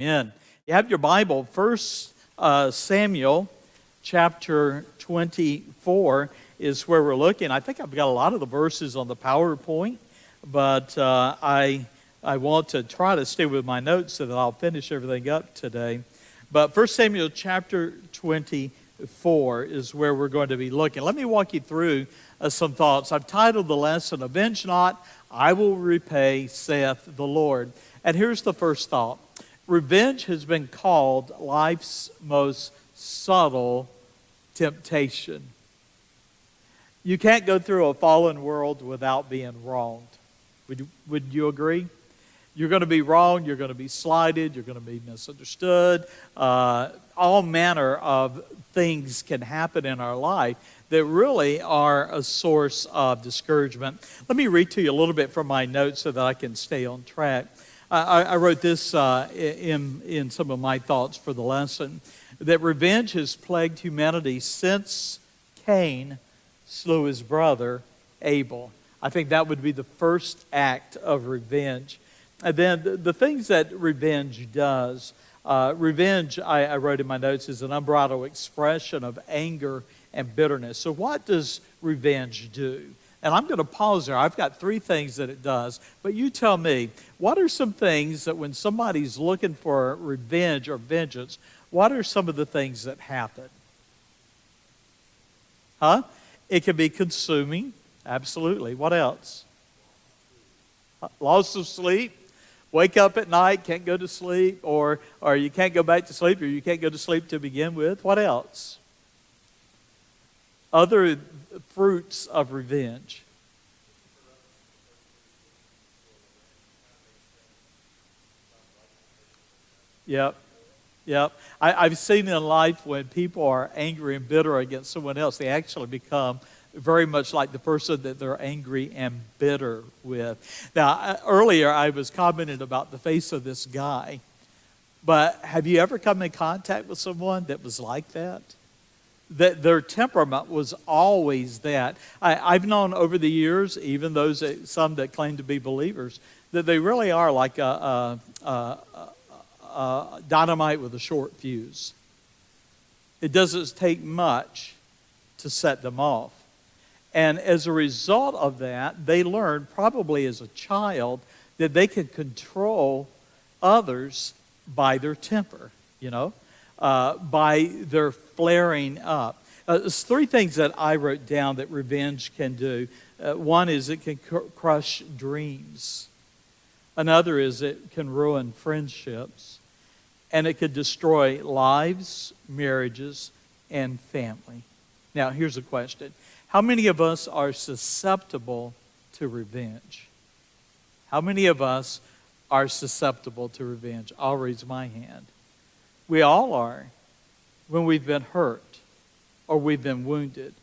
Amen. You have your Bible, First Samuel chapter 24 is where we're looking. I think I've got a lot of the verses on the PowerPoint, but I want to try to stay with my notes so that I'll finish everything up today. But First Samuel chapter 24 is where we're going to be looking. Let me walk you through some thoughts. I've titled the lesson, Avenge Not, I Will Repay, saith the Lord. And here's the first thought. Revenge has been called life's most subtle temptation. You can't go through a fallen world without being wronged. Would you agree? You're going to be wronged, you're going to be slighted, you're going to be misunderstood. All manner of things can happen in our life that really are a source of discouragement. Let me read to you a little bit from my notes so that I can stay on track. I wrote this in some of my thoughts for the lesson, that revenge has plagued humanity since Cain slew his brother Abel. I think that would be the first act of revenge. And then the things that revenge does. Revenge, I wrote in my notes, is an unbridled expression of anger and bitterness. So what does revenge do? And I'm going to pause there. I've got three things that it does. But you tell me, what are some things that when somebody's looking for revenge or vengeance, what are some of the things that happen? It can be consuming. Absolutely. What else? Loss of sleep. Wake up at night, can't go to sleep, or you can't go back to sleep, or you can't go to sleep to begin with. What else? Other fruits of revenge. Yep. I've seen in life when people are angry and bitter against someone else, they actually become very much like the person that they're angry and bitter with. Now, earlier I was commenting about the face of this guy, but have you ever come in contact with someone that was like that? That their temperament was always that. I've known over the years, even some that claim to be believers, that they really are like a dynamite with a short fuse. It doesn't take much to set them off. And as a result of that, they learned probably as a child that they could control others by their temper, by their flaring up. There's three things that I wrote down that revenge can do. One is it can crush dreams. Another is it can ruin friendships. And it could destroy lives, marriages, and family. Now, here's a question. How many of us are susceptible to revenge? How many of us are susceptible to revenge? I'll raise my hand. We all are. When we've been hurt, or we've been wounded,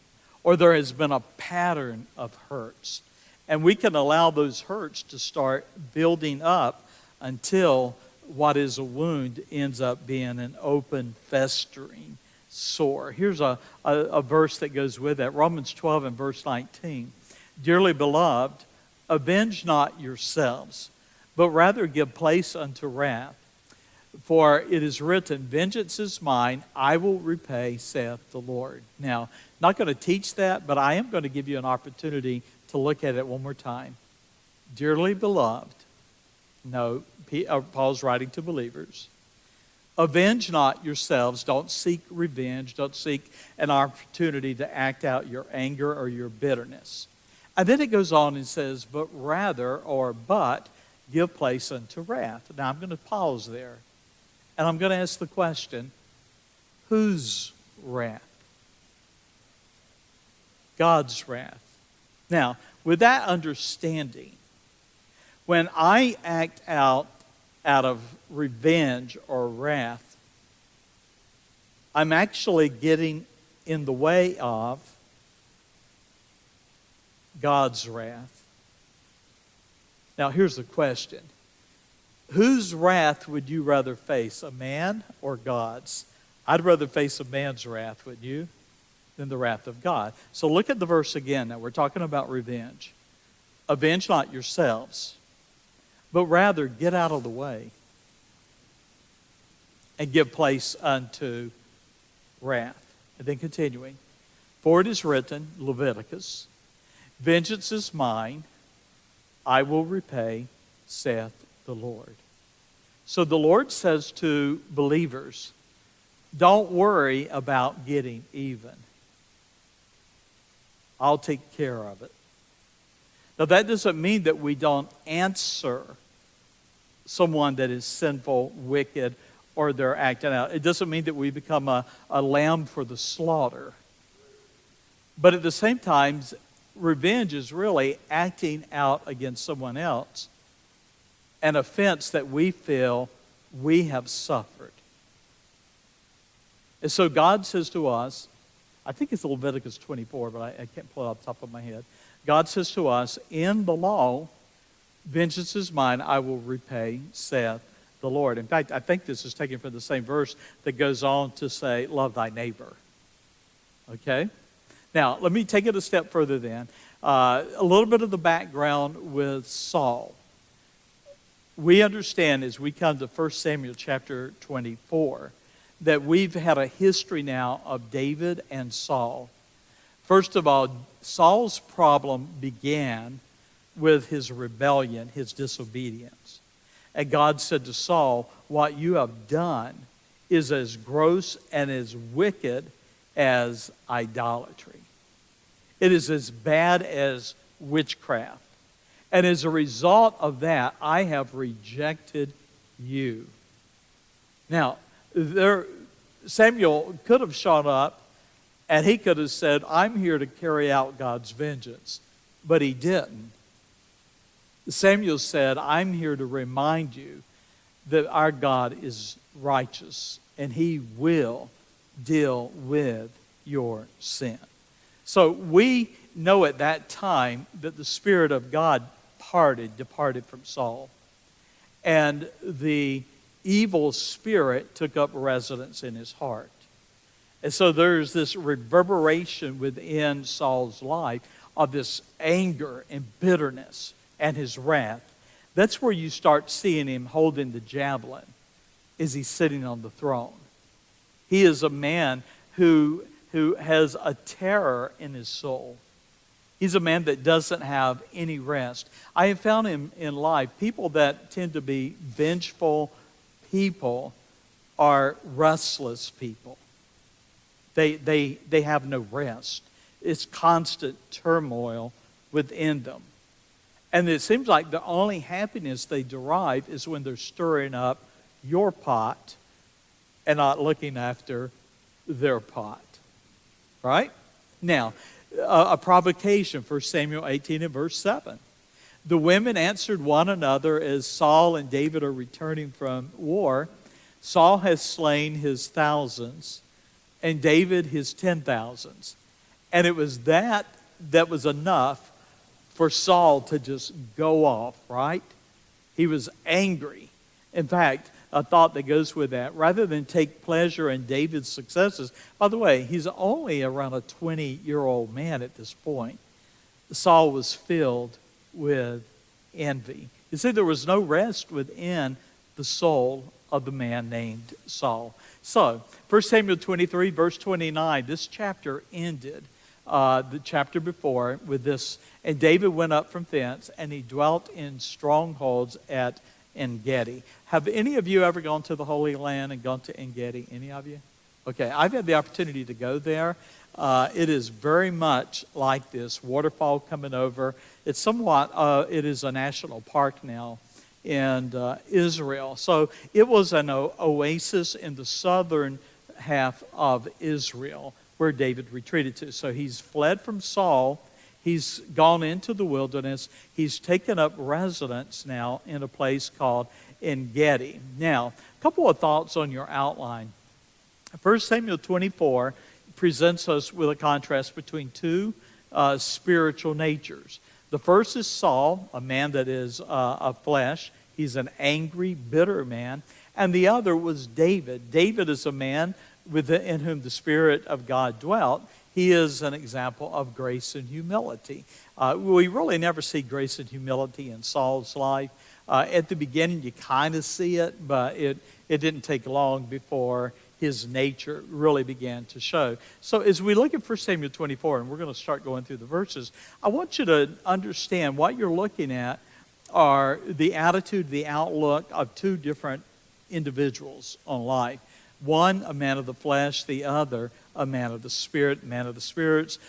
or there has been a pattern of hurts. And we can allow those hurts to start building up until what is a wound ends up being an open, festering sore. Here's a verse that goes with that. Romans 12 and verse 19. Dearly beloved, avenge not yourselves, but rather give place unto wrath. For it is written, vengeance is mine, I will repay, saith the Lord. Now, not going to teach that, but I am going to give you an opportunity to look at it one more time. Dearly beloved, no, Paul's writing to believers. Avenge not yourselves. Don't seek revenge. Don't seek an opportunity to act out your anger or your bitterness. And then it goes on and says, but give place unto wrath. Now I'm going to pause there. And I'm going to ask the question, whose wrath? God's wrath. Now, with that understanding, when I act out of revenge or wrath, I'm actually getting in the way of God's wrath. Now, here's the question. Whose wrath would you rather face, a man or God's? I'd rather face a man's wrath, wouldn't you, than the wrath of God. So look at the verse again. Now, we're talking about revenge. Avenge not yourselves, but rather get out of the way. and give place unto wrath. And then continuing, for it is written, Leviticus, vengeance is mine, I will repay, saith the Lord. So the Lord says to believers, don't worry about getting even. I'll take care of it. Now that doesn't mean that we don't answer someone that is sinful, wicked, or they're acting out. It doesn't mean that we become a lamb for the slaughter. But at the same time, revenge is really acting out against someone else an offense that we feel we have suffered. And so God says to us, I think it's Leviticus 24, but I can't pull it off the top of my head. God says to us, in the law, vengeance is mine, I will repay, saith the Lord. In fact, I think this is taken from the same verse that goes on to say, love thy neighbor. Okay? Now, let me take it a step further then. A little bit of the background with Saul. We understand as we come to 1 Samuel chapter 24 that we've had a history now of David and Saul. First of all, Saul's problem began with his rebellion, his disobedience. And God said to Saul, what you have done is as gross and as wicked as idolatry. It is as bad as witchcraft. And as a result of that, I have rejected you. Now, Samuel could have shown up and he could have said, I'm here to carry out God's vengeance. But he didn't. Samuel said, I'm here to remind you that our God is righteous and he will deal with your sin. So we know at that time that the Spirit of God departed from Saul. And the evil spirit took up residence in his heart. And so there's this reverberation within Saul's life of this anger and bitterness and his wrath. That's where you start seeing him holding the javelin as he's sitting on the throne. He is a man who has a terror in his soul. He's a man that doesn't have any rest. I have found him in life, people that tend to be vengeful people are restless people. They have no rest. It's constant turmoil within them. And it seems like the only happiness they derive is when they're stirring up your pot and not looking after their pot. Right? Now, a provocation, 1 Samuel 18 and verse 7. The women answered one another as Saul and David are returning from war. Saul has slain his thousands, and David his 10,000s. And it was that was enough for Saul to just go off, right? He was angry. In fact, a thought that goes with that, rather than take pleasure in David's successes, by the way, he's only around a 20-year-old man at this point. Saul was filled with envy. You see, there was no rest within the soul of the man named Saul. So, 1 Samuel 23, verse 29, this chapter ended the chapter before with this, and David went up from thence, and he dwelt in strongholds at En-Gedi. Have any of you ever gone to the Holy Land and gone to En-Gedi? Any of you? Okay, I've had the opportunity to go there. It is very much like this waterfall coming over. It's somewhat, it is a national park now in Israel. So it was an oasis in the southern half of Israel where David retreated to. So he's fled from Saul. He's gone into the wilderness. He's taken up residence now in a place called En-Gedi. Now, a couple of thoughts on your outline. 1 Samuel 24 presents us with a contrast between two spiritual natures. The first is Saul, a man that is of flesh. He's an angry, bitter man. And the other was David. David is a man in whom the Spirit of God dwelt. He is an example of grace and humility. We really never see grace and humility in Saul's life. At the beginning, you kind of see it, but it didn't take long before his nature really began to show. So as we look at 1 Samuel 24, and we're going to start going through the verses, I want you to understand what you're looking at are the attitude, the outlook of two different individuals on life. One, a man of the flesh, the other, a man of the spirit. Man of the spirit's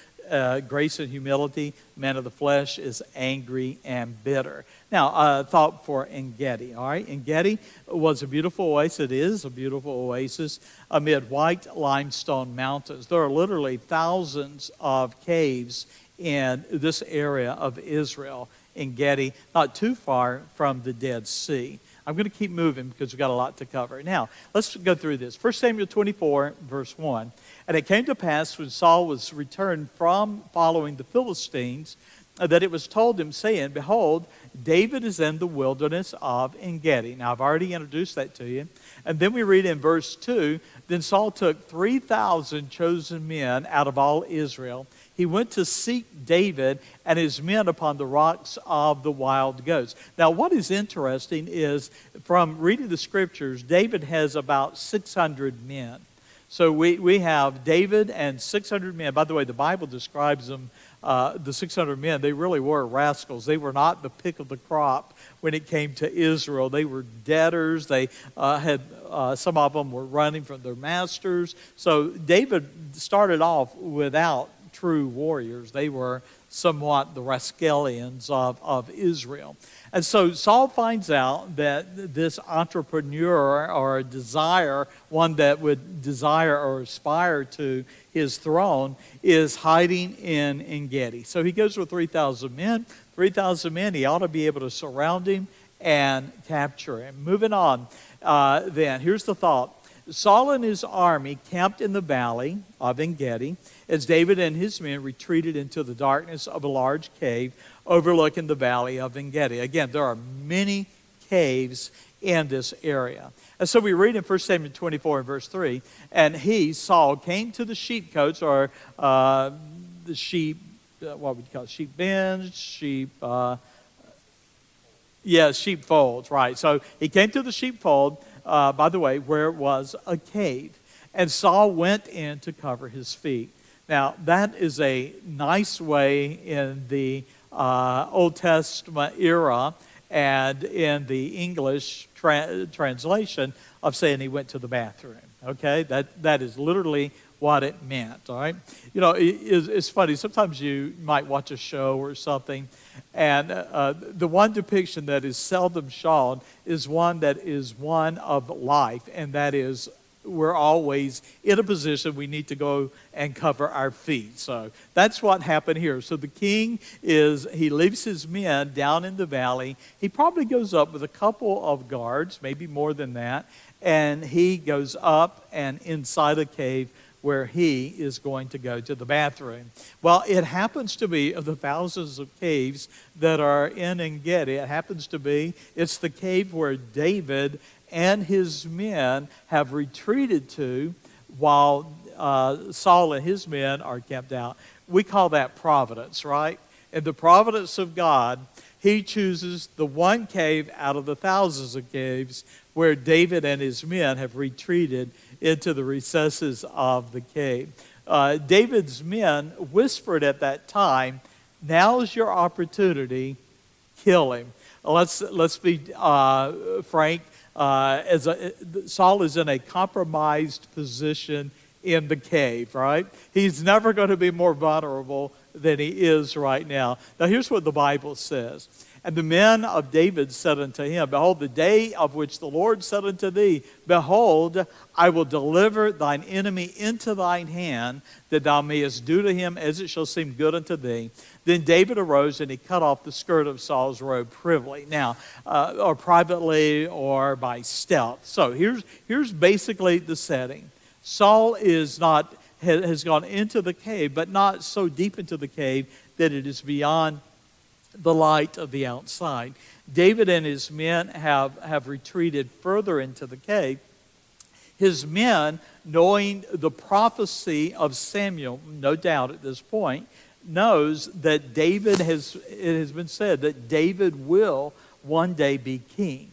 grace and humility. Man of the flesh is angry and bitter. Now, thought for En-Gedi, all right? En-Gedi was a beautiful oasis. It is a beautiful oasis amid white limestone mountains. There are literally thousands of caves in this area of Israel, En-Gedi, not too far from the Dead Sea. I'm going to keep moving because we've got a lot to cover. Now, let's go through this. 1 Samuel 24, verse 1. And it came to pass when Saul was returned from following the Philistines, that it was told him, saying, Behold, David is in the wilderness of En-Gedi. Now, I've already introduced that to you. And then we read in verse 2, Then Saul took 3,000 chosen men out of all Israel. He went to seek David and his men upon the rocks of the wild goats. Now, what is interesting is, from reading the scriptures, David has about 600 men. So we have David and 600 men. By the way, the Bible describes them, the 600 men, they really were rascals. They were not the pick of the crop when it came to Israel. They were debtors. They had some of them were running from their masters. So David started off without true warriors. They were somewhat the rascallions of Israel. And so Saul finds out that this entrepreneur or desire, one that would desire or aspire to his throne, is hiding in En-Gedi. So he goes with 3,000 men. 3,000 men, he ought to be able to surround him and capture him. Moving on then, here's the thought. Saul and his army camped in the valley of En-Gedi as David and his men retreated into the darkness of a large cave overlooking the valley of En-Gedi. Again, there are many caves in this area. And so we read in 1 Samuel 24 and verse 3, And he, Saul, came to the sheepcotes, or the sheep, what would you call it, sheep bins, sheepfolds, right. So he came to the sheepfold, by the way, where it was a cave. And Saul went in to cover his feet. Now, that is a nice way in the Old Testament era and in the English translation of saying he went to the bathroom. Okay? That is literally what it meant, all right? You know, it's funny. Sometimes you might watch a show or something, and the one depiction that is seldom shown is one that is one of life, and that is we're always in a position we need to go and cover our feet. So that's what happened here. So the king he leaves his men down in the valley. He probably goes up with a couple of guards, maybe more than that, and he goes up and inside a cave where he is going to go to the bathroom. Well, it happens to be, of the thousands of caves that are in En-Gedi, it's the cave where David and his men have retreated to while Saul and his men are kept out. We call that providence, right? In the providence of God, he chooses the one cave out of the thousands of caves where David and his men have retreated into the recesses of the cave. David's men whispered at that time, "Now's your opportunity, kill him." Let's be frank. Saul is in a compromised position in the cave, right? He's never going to be more vulnerable than he is right now. Now, here's what the Bible says. And the men of David said unto him, Behold, the day of which the Lord said unto thee, Behold, I will deliver thine enemy into thine hand, that thou mayest do to him as it shall seem good unto thee. Then David arose and he cut off the skirt of Saul's robe privily. Now, or privately or by stealth. So here's basically the setting. Saul has gone into the cave, but not so deep into the cave that it is beyond the light of the outside. David and his men have retreated further into the cave. His men, knowing the prophecy of Samuel, no doubt at this point, knows that it has been said that David will one day be king.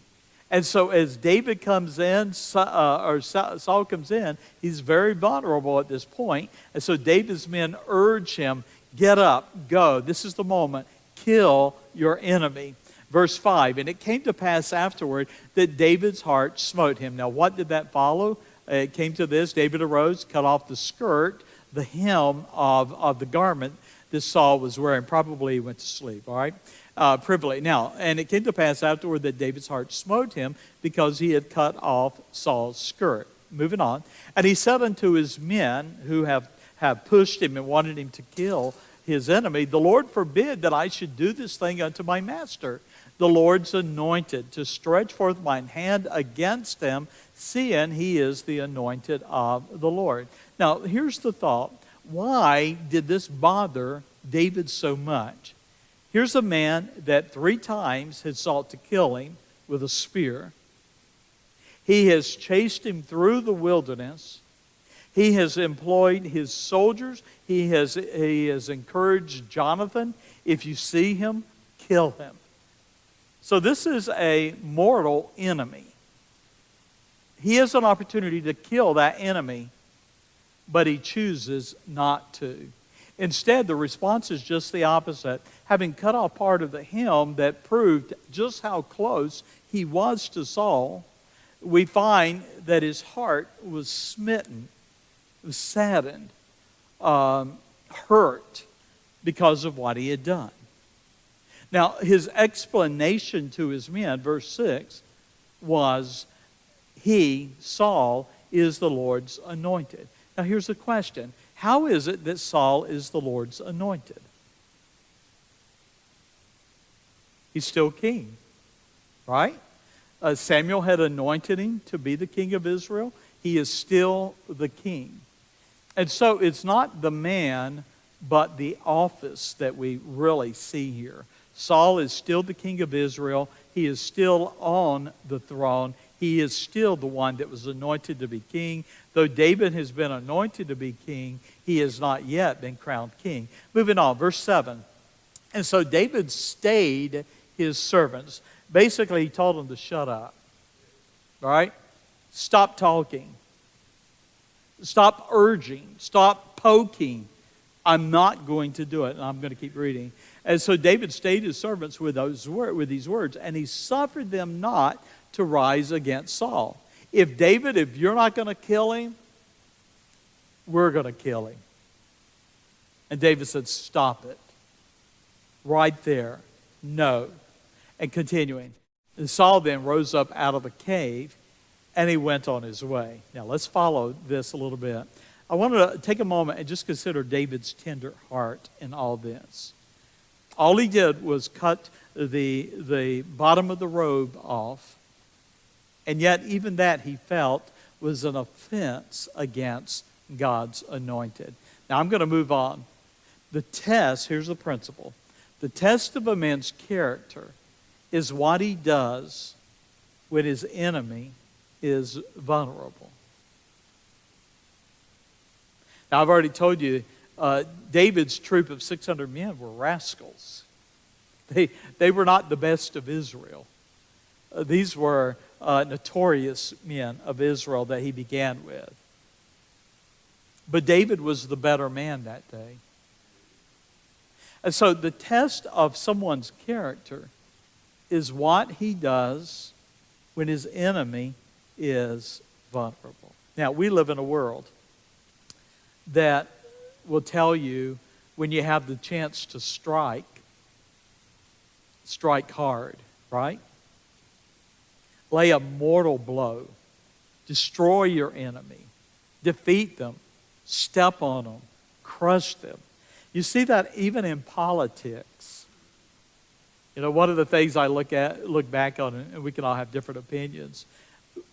And so as David comes in, Saul comes in, he's very vulnerable at this point. And so David's men urge him, get up, go. This is the moment. Kill your enemy. Verse 5, and it came to pass afterward that David's heart smote him. Now what did that follow? It came to this. David arose, cut off the skirt, the hem of the garment that Saul was wearing. Probably he went to sleep, all right? Privily. Now, and it came to pass afterward that David's heart smote him because he had cut off Saul's skirt. Moving on. And he said unto his men who have pushed him and wanted him to kill his enemy, the Lord forbid that I should do this thing unto my master, the Lord's anointed, to stretch forth mine hand against him, seeing he is the anointed of the Lord. Now, here's the thought. Why did this bother David so much? Here's a man that 3 times had sought to kill him with a spear. He has chased him through the wilderness. He has employed his soldiers. He has encouraged Jonathan, if you see him, kill him. So this is a mortal enemy. He has an opportunity to kill that enemy, but he chooses not to. Instead, the response is just the opposite. Having cut off part of the hem that proved just how close he was to Saul, we find that his heart was smitten, was saddened, hurt because of what he had done. Now, his explanation to his men, verse 6, was, he, Saul, is the Lord's anointed. Now, here's the question. How is it that Saul is the Lord's anointed? He's still king, right? Samuel had anointed him to be the king of Israel. He is still the king. And so it's not the man, but the office that we really see here. Saul is still the king of Israel. He is still on the throne. He is still the one that was anointed to be king. Though David has been anointed to be king, he has not yet been crowned king. Moving on, verse 7. And so David stayed his servants. Basically, he told them to shut up. All right? Stop talking. Stop urging. Stop poking. I'm not going to do it. And I'm going to keep reading. And so David stayed his servants with these words, and he suffered them not to rise against Saul. If you're not going to kill him, we're going to kill him. And David said, stop it. Right there. No. And continuing. And Saul then rose up out of the cave, and he went on his way. Now let's follow this a little bit. I want to take a moment and just consider David's tender heart in all this. All he did was cut the bottom of the robe off, and yet even that he felt was an offense against God's anointed. Now I'm going to move on. The test, here's the principle. The test of a man's character is what he does when his enemy is vulnerable. Now I've already told you, David's troop of 600 men were rascals. They were not the best of Israel. These were notorious men of Israel that he began with. But David was the better man that day. And so the test of someone's character is what he does when his enemy is vulnerable. Now, we live in a world that will tell you when you have the chance to strike hard, right? Lay a mortal blow. Destroy your enemy. Defeat them. Step on them. Crush them. You see that even in politics. You know, one of the things I look back on, and we can all have different opinions.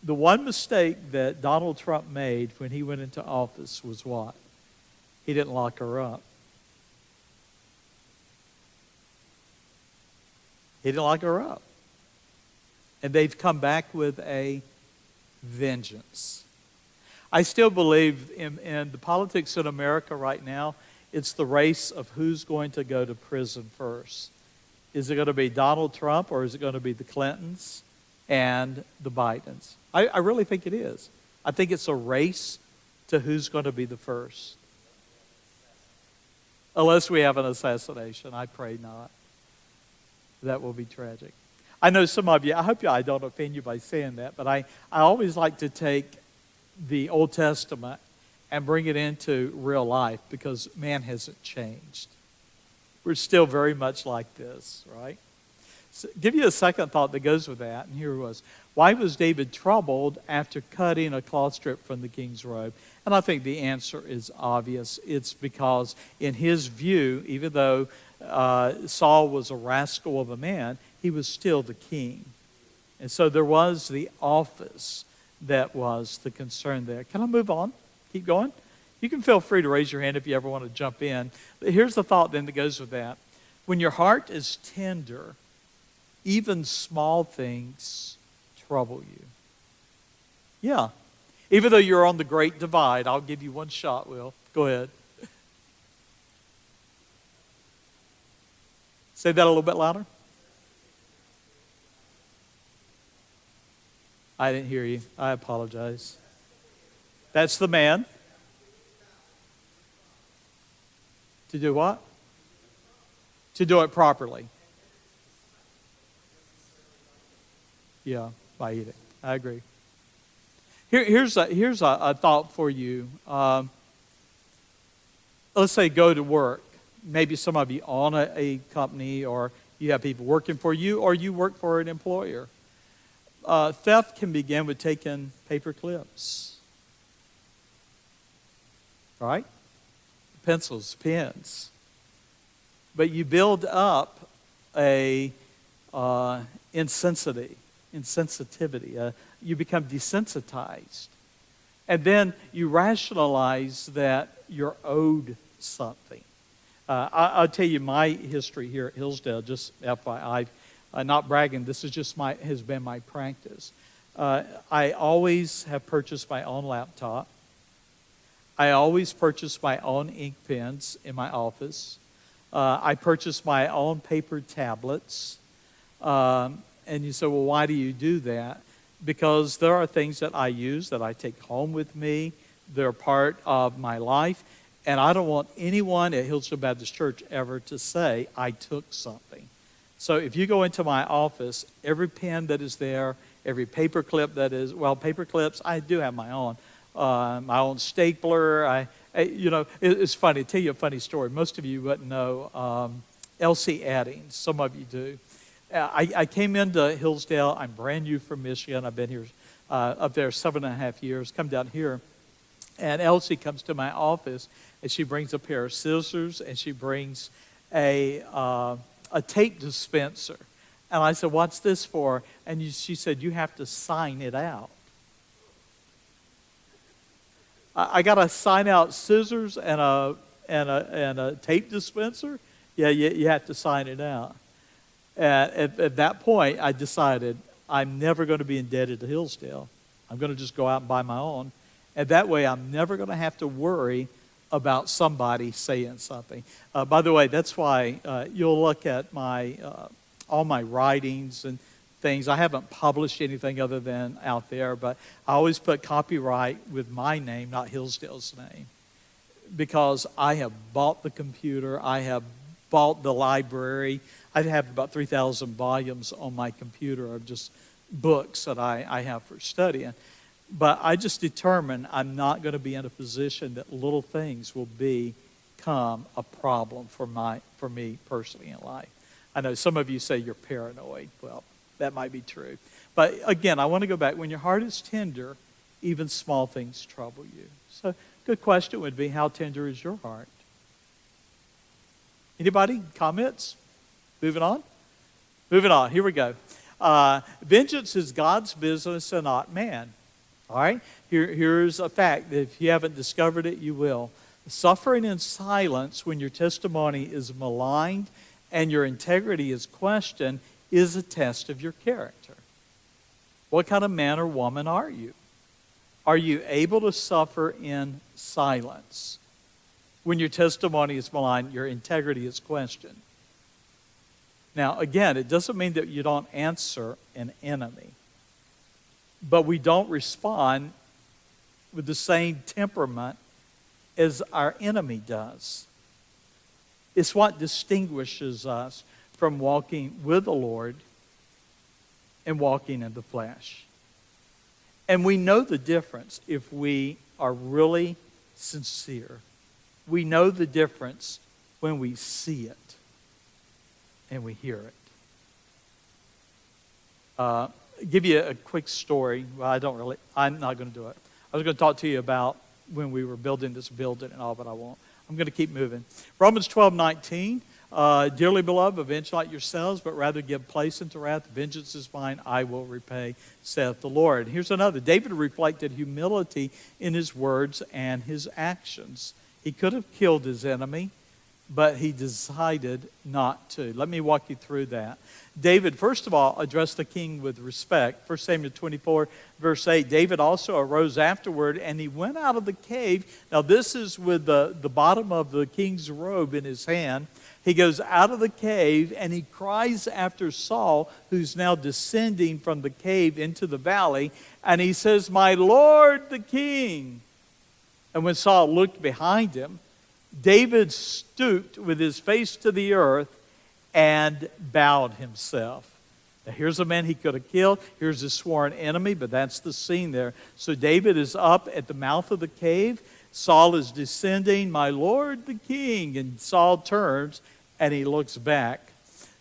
The one mistake that Donald Trump made when he went into office was what? He didn't lock her up. He didn't lock her up. And they've come back with a vengeance. I still believe in the politics in America right now, it's the race of who's going to go to prison first. Is it going to be Donald Trump or is it going to be the Clintons and the Bidens? I really think it is. I think it's a race to who's going to be the first. Unless we have an assassination. I pray not. That will be tragic. I know some of you, I hope I don't offend you by saying that, but I always like to take the Old Testament and bring it into real life because man hasn't changed. We're still very much like this, right? So give you a second thought that goes with that, and here it was. Why was David troubled after cutting a cloth strip from the king's robe? And I think the answer is obvious. It's because in his view, even though Saul was a rascal of a man, he was still the king. And so there was the office that was the concern there. Can I move on? Keep going? You can feel free to raise your hand if you ever want to jump in. But here's the thought then that goes with that. When your heart is tender, even small things trouble you. Yeah. Even though you're on the great divide, I'll give you one shot, Will. Go ahead. Say that a little bit louder. I didn't hear you. I apologize. That's the man. To do what? To do it properly. Yeah, by eating. I agree. Here's a thought for you. Let's say go to work. Maybe some of you own a company, or you have people working for you, or you work for an employer. Theft can begin with taking paper clips. Right? Pencils, pens. But you build up a insensitivity. You become desensitized. And then you rationalize that you're owed something. I'll tell you my history here at Hillsdale, just FYI. Not bragging, this is just has been my practice. I always have purchased my own laptop. I always purchase my own ink pens in my office. I purchase my own paper tablets. And you say, well, why do you do that? Because there are things that I use that I take home with me. They're part of my life. And I don't want anyone at Hillsdale Baptist Church ever to say, I took something. So if you go into my office, every pen that is there, every paper clip that is, well, paper clips, I do have my own stapler. It's funny. I'll tell you a funny story. Most of you wouldn't know Elsie Addings. Some of you do. I came into Hillsdale. I'm brand new from Michigan. I've been here up there 7.5 years. Come down here. And Elsie comes to my office, and she brings a pair of scissors, and she brings a tape dispenser. And I said, what's this for? And she said, you have to sign it out. I got to sign out scissors and a tape dispenser? Yeah, you have to sign it out. At that point, I decided I'm never going to be indebted to Hillsdale. I'm going to just go out and buy my own. And that way, I'm never going to have to worry about somebody saying something. By the way, that's why you'll look at all my writings and things. I haven't published anything other than out there, but I always put copyright with my name, not Hillsdale's name, because I have bought the computer. I have bought the library. I have about 3,000 volumes on my computer of just books that I have for studying. But I just determined I'm not going to be in a position that little things will become a problem for me personally in life. I know some of you say you're paranoid. Well, that might be true. But again, I want to go back. When your heart is tender, even small things trouble you. So good question would be, how tender is your heart? Anybody? Comments? Moving on? Moving on. Here we go. Vengeance is God's business and not man. All right? Here's a fact. If you haven't discovered it, you will. Suffering in silence when your testimony is maligned and your integrity is questioned is a test of your character. What kind of man or woman are you? Are you able to suffer in silence when your testimony is maligned, your integrity is questioned? Now, again, it doesn't mean that you don't answer an enemy, but we don't respond with the same temperament as our enemy does. It's what distinguishes us from walking with the Lord and walking in the flesh. And we know the difference if we are really sincere. We know the difference when we see it and we hear it. Give you a quick story. Well, I'm not going to do it. I was going to talk to you about when we were building this building and all, but I won't. I'm going to keep moving. Romans 12:19. Dearly beloved, avenge not yourselves, but rather give place unto wrath. Vengeance is mine, I will repay, saith the Lord. Here's another. David reflected humility in his words and his actions. He could have killed his enemy, but he decided not to. Let me walk you through that. David, first of all, addressed the king with respect. 1 Samuel 24, verse 8, David also arose afterward, and he went out of the cave. Now, this is with the bottom of the king's robe in his hand. He goes out of the cave, and he cries after Saul, who's now descending from the cave into the valley, and he says, "My Lord the king." And when Saul looked behind him, David stooped with his face to the earth and bowed himself. Now, here's a man he could have killed. Here's his sworn enemy, but that's the scene there. So David is up at the mouth of the cave. Saul is descending, "My Lord the king." And Saul turns and he looks back.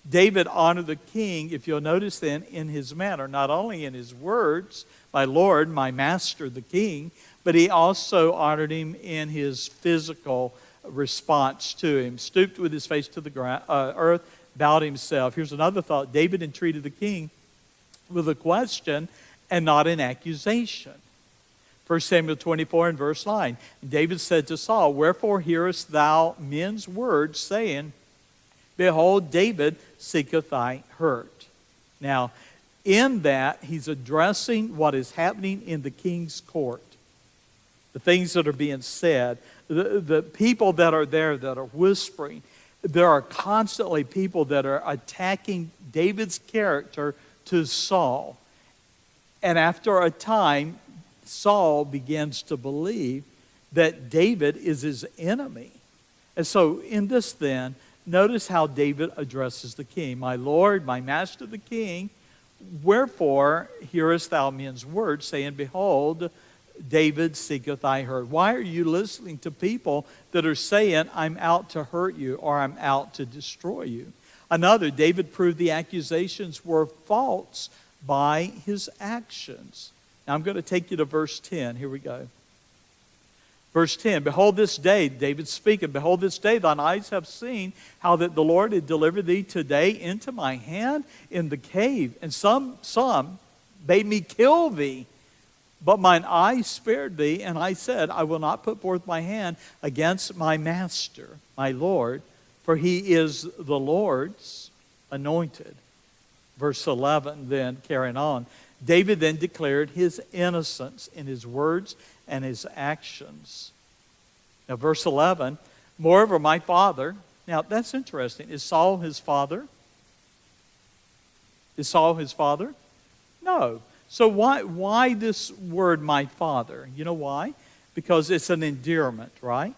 David honored the king, if you'll notice then, in his manner, not only in his words, "My Lord, my master, the king," but he also honored him in his physical response to him. Stooped with his face to the earth, bowed himself. Here's another thought. David entreated the king with a question and not an accusation. 1 Samuel 24 and verse 9. David said to Saul, "Wherefore hearest thou men's words, saying, Behold, David seeketh thy hurt." Now, in that, he's addressing what is happening in the king's court. The things that are being said. The people that are there that are whispering. There are constantly people that are attacking David's character to Saul. And after a time, Saul begins to believe that David is his enemy. And so in this then, notice how David addresses the king. "My Lord, my master the king, wherefore hearest thou men's words, saying, Behold, David seeketh thy hurt." Why are you listening to people that are saying, "I'm out to hurt you," or "I'm out to destroy you"? Another, David proved the accusations were false by his actions. Now I'm going to take you to verse 10. Here we go. Verse 10, "Behold this day," David speaking, "Behold this day thine eyes have seen how that the Lord had delivered thee today into my hand in the cave. And some bade me kill thee. But mine eye spared thee, and I said, I will not put forth my hand against my master, my Lord, for he is the Lord's anointed." Verse 11, then carrying on. David then declared his innocence in his words and his actions. Now, verse 11, "Moreover, my father." Now, that's interesting. Is Saul his father? Is Saul his father? No. So why this word, "my father"? You know why? Because it's an endearment, right?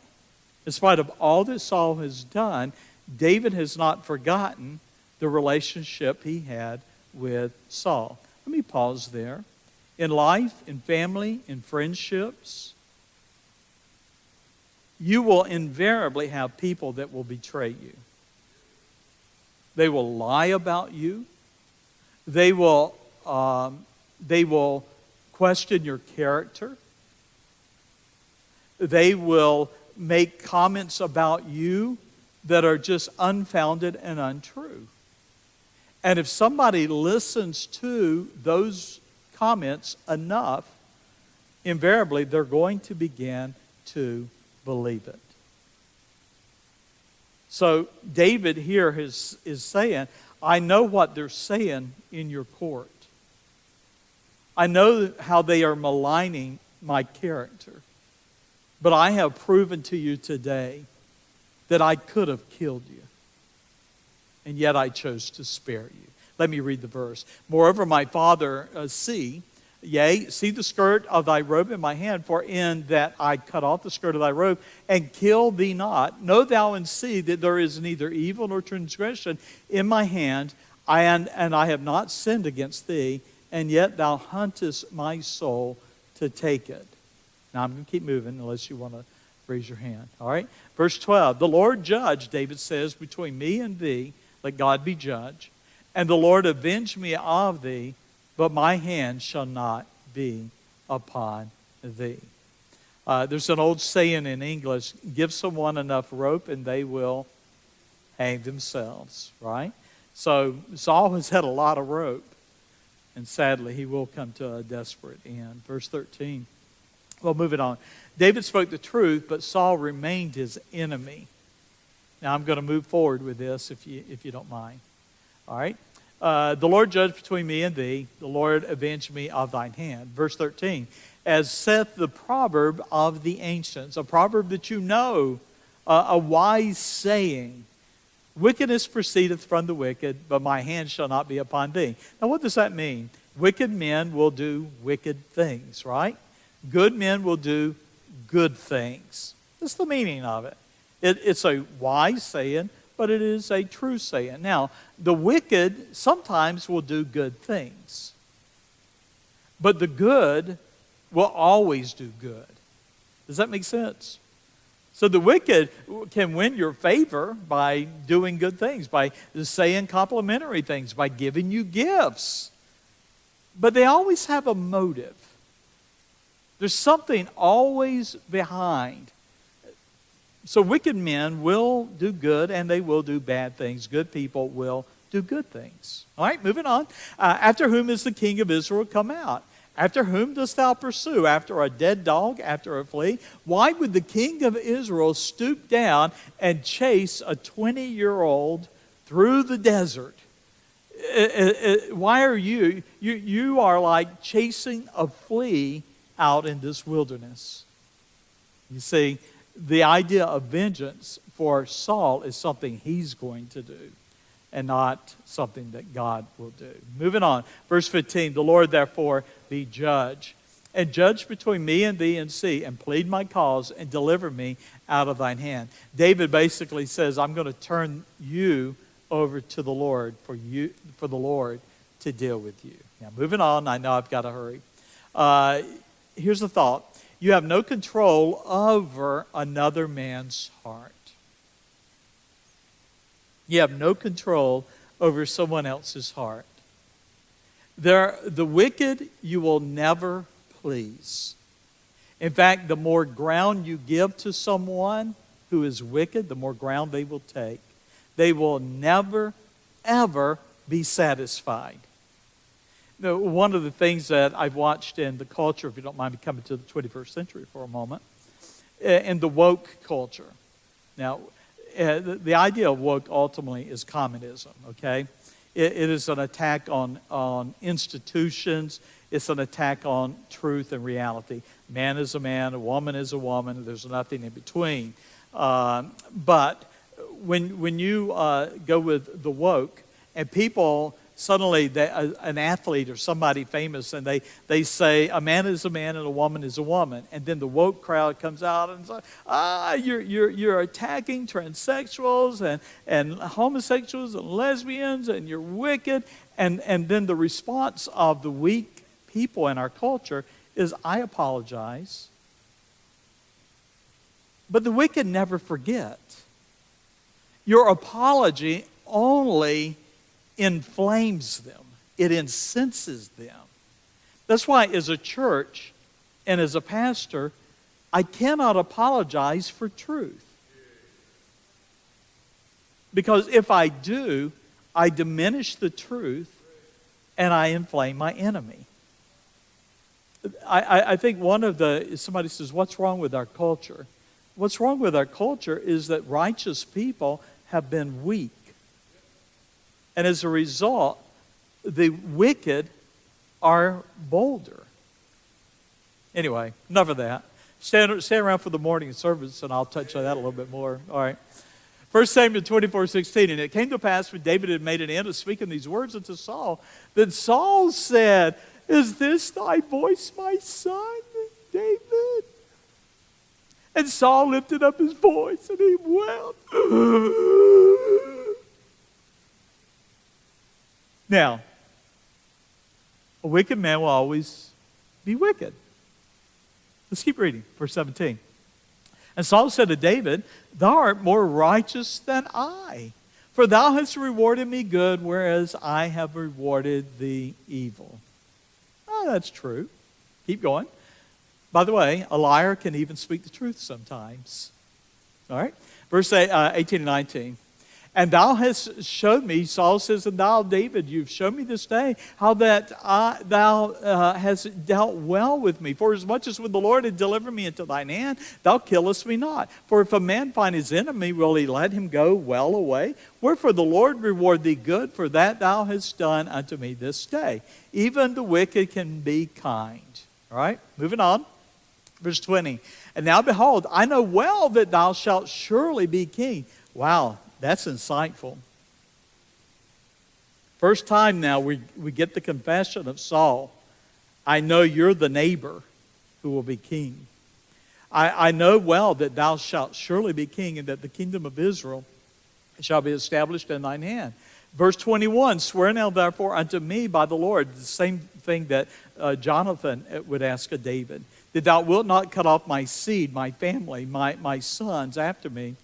In spite of all that Saul has done, David has not forgotten the relationship he had with Saul. Let me pause there. In life, in family, in friendships, you will invariably have people that will betray you. They will lie about you. They will question your character. They will make comments about you that are just unfounded and untrue. And if somebody listens to those comments enough, invariably they're going to begin to believe it. So David here is saying, "I know what they're saying in your court. I know how they are maligning my character. But I have proven to you today that I could have killed you. and yet I chose to spare you. Let me read the verse. Moreover, my father, see the skirt of thy robe in my hand, for in that I cut off the skirt of thy robe, and kill thee not. Know thou and see that there is neither evil nor transgression in my hand, and I have not sinned against thee, and yet thou huntest my soul to take it. Now I'm going to keep moving unless you want to raise your hand. All right? Verse 12, the Lord judge, David says, between me and thee, let God be judge, and the Lord avenge me of thee, but my hand shall not be upon thee. There's an old saying in English, give someone enough rope and they will hang themselves, right? So Saul has had a lot of rope, and sadly he will come to a desperate end. Verse 13. Well, moving on. David spoke the truth, but Saul remained his enemy. Now I'm going to move forward with this if you don't mind. All right? The Lord judge between me and thee. The Lord avenge me of thine hand. Verse 13. As saith the proverb of the ancients, a proverb that you know, a wise saying, wickedness proceedeth from the wicked, but my hand shall not be upon thee. Now what does that mean? Wicked men will do wicked things, right? Good men will do good things. That's the meaning of it. It's a wise saying, but it is a true saying. Now, the wicked sometimes will do good things, but the good will always do good. Does that make sense? So the wicked can win your favor by doing good things, by saying complimentary things, by giving you gifts. But they always have a motive. There's something always behind. So wicked men will do good and they will do bad things. Good people will do good things. All right, moving on. After whom is the king of Israel come out? After whom dost thou pursue? After a dead dog? After a flea? Why would the king of Israel stoop down and chase a 20-year-old through the desert? Why are you are like chasing a flea out in this wilderness. You see, the idea of vengeance for Saul is something he's going to do and not something that God will do. Moving on, verse 15, the Lord therefore be judge, and judge between me and thee and see, and plead my cause, and deliver me out of thine hand. David basically says, I'm going to turn you over to the Lord for the Lord to deal with you. Now, moving on, I know I've got to hurry. Here's the thought. You have no control over another man's heart. You have no control over someone else's heart. The wicked you will never please. In fact, the more ground you give to someone who is wicked, the more ground they will take. They will never, ever be satisfied. Now, one of the things that I've watched in the culture, if you don't mind me coming to the 21st century for a moment, in the woke culture. Now, the idea of woke ultimately is communism, okay? It is an attack on institutions. It's an attack on truth and reality. Man is a man, a woman is a woman. There's nothing in between. But when you go with the woke, and people suddenly, an athlete or somebody famous, and they say a man is a man and a woman is a woman, and then the woke crowd comes out and says, you're attacking transsexuals and homosexuals and lesbians, and you're wicked, and then the response of the weak people in our culture is, I apologize. But the wicked never forget. Your apology only inflames them. It incenses them. That's why as a church and as a pastor, I cannot apologize for truth. Because if I do, I diminish the truth and I inflame my enemy. I think somebody says, what's wrong with our culture? What's wrong with our culture is that righteous people have been weak. And as a result, the wicked are bolder. Anyway, enough of that. Stay around for the morning service, and I'll touch on that a little bit more. All right. 1 Samuel 24:16, and it came to pass when David had made an end of speaking these words unto Saul, that Saul said, is this thy voice, my son, David? And Saul lifted up his voice and he wept. Now, a wicked man will always be wicked. Let's keep reading, verse 17. And Saul said to David, thou art more righteous than I, for thou hast rewarded me good, whereas I have rewarded thee evil. Oh, that's true. Keep going. By the way, a liar can even speak the truth sometimes. All right? Verse 18 and 19. And thou hast showed me, Saul says, and thou, David, you've shown me this day how that thou hast dealt well with me. For as much as when the Lord had delivered me into thine hand, thou killest me not. For if a man find his enemy, will he let him go well away? Wherefore the Lord reward thee good for that thou hast done unto me this day. Even the wicked can be kind. All right, moving on. Verse 20. And now behold, I know well that thou shalt surely be king. Wow. That's insightful. First time now we get the confession of Saul. I know you're the neighbor who will be king. I know well that thou shalt surely be king, and that the kingdom of Israel shall be established in thine hand. Verse 21, swear now therefore unto me by the Lord, the same thing that Jonathan would ask of David, that thou wilt not cut off my seed, my family, my sons after me,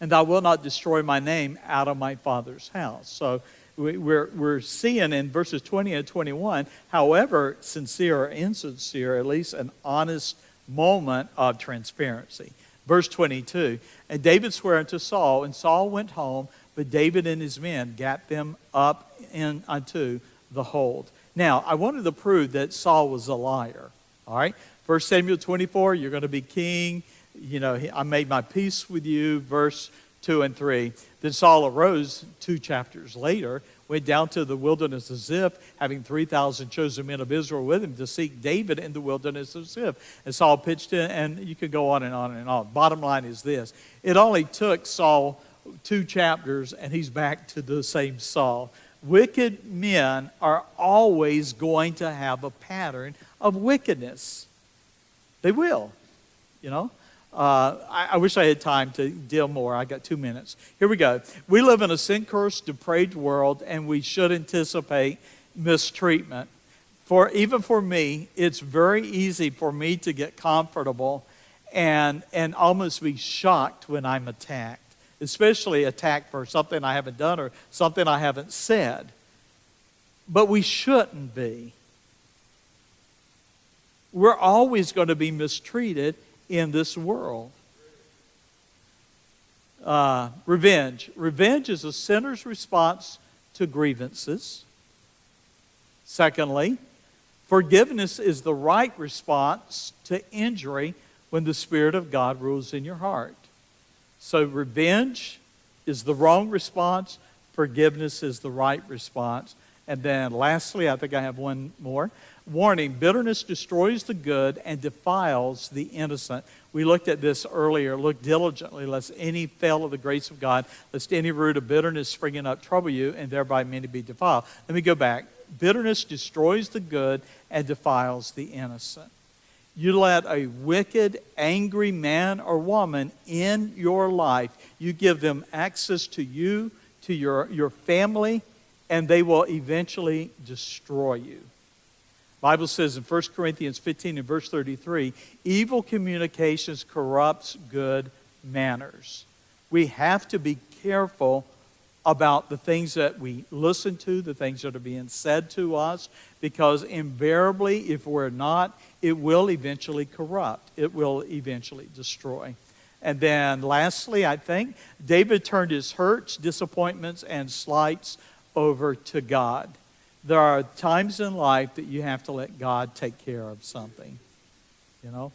and thou wilt not destroy my name out of my father's house. So we're seeing in verses 20 and 21, however sincere or insincere, at least an honest moment of transparency. Verse 22, and David sware unto Saul, and Saul went home, but David and his men gat them up unto the hold. Now, I wanted to prove that Saul was a liar. All right? 1 Samuel 24, you're going to be king. You know, I made my peace with you, verse 2 and 3. Then Saul arose 2 chapters later, went down to the wilderness of Ziph, having 3,000 chosen men of Israel with him to seek David in the wilderness of Ziph. And Saul pitched in, and you could go on and on and on. Bottom line is this. It only took Saul 2 chapters, and he's back to the same Saul. Wicked men are always going to have a pattern of wickedness. They will, you know. I wish I had time to deal more. I got 2 minutes. Here we go. We live in a sin-cursed, depraved world, and we should anticipate mistreatment. Even for me, it's very easy for me to get comfortable and almost be shocked when I'm attacked, especially attacked for something I haven't done or something I haven't said. But we shouldn't be. We're always going to be mistreated in this world. Revenge. Revenge is a sinner's response to grievances. Secondly, forgiveness is the right response to injury when the Spirit of God rules in your heart. So revenge is the wrong response. Forgiveness is the right response. And then lastly, I think I have one more. Warning, bitterness destroys the good and defiles the innocent. We looked at this earlier. Look diligently, lest any fail of the grace of God, lest any root of bitterness springing up trouble you, and thereby many be defiled. Let me go back. Bitterness destroys the good and defiles the innocent. You let a wicked, angry man or woman in your life, you give them access to you, to your family, and they will eventually destroy you. The Bible says in 1 Corinthians 15 and verse 33, evil communications corrupts good manners. We have to be careful about the things that we listen to, the things that are being said to us, because invariably, if we're not, it will eventually corrupt. It will eventually destroy. And then lastly, I think, David turned his hurts, disappointments, and slights over to God. There are times in life that you have to let God take care of something, you know.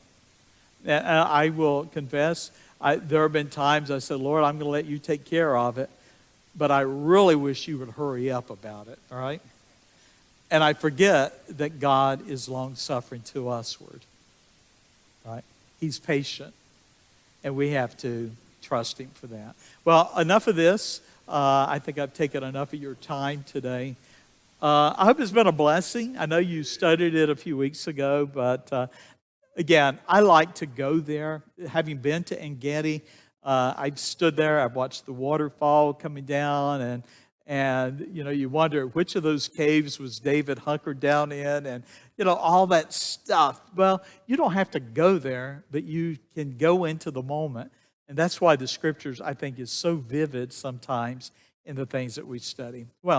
And I will confess, there have been times I said, Lord, I'm going to let you take care of it, but I really wish you would hurry up about it, all right? And I forget that God is long-suffering to usward, right? He's patient, and we have to trust Him for that. Well, enough of this. I think I've taken enough of your time today. I hope it's been a blessing. I know you studied it a few weeks ago, but again, I like to go there. Having been to Engedi, I've stood there. I've watched the waterfall coming down, and you wonder which of those caves was David hunkered down in, and all that stuff. Well, you don't have to go there, but you can go into the moment. And that's why the Scriptures, I think, is so vivid sometimes in the things that we study. Well,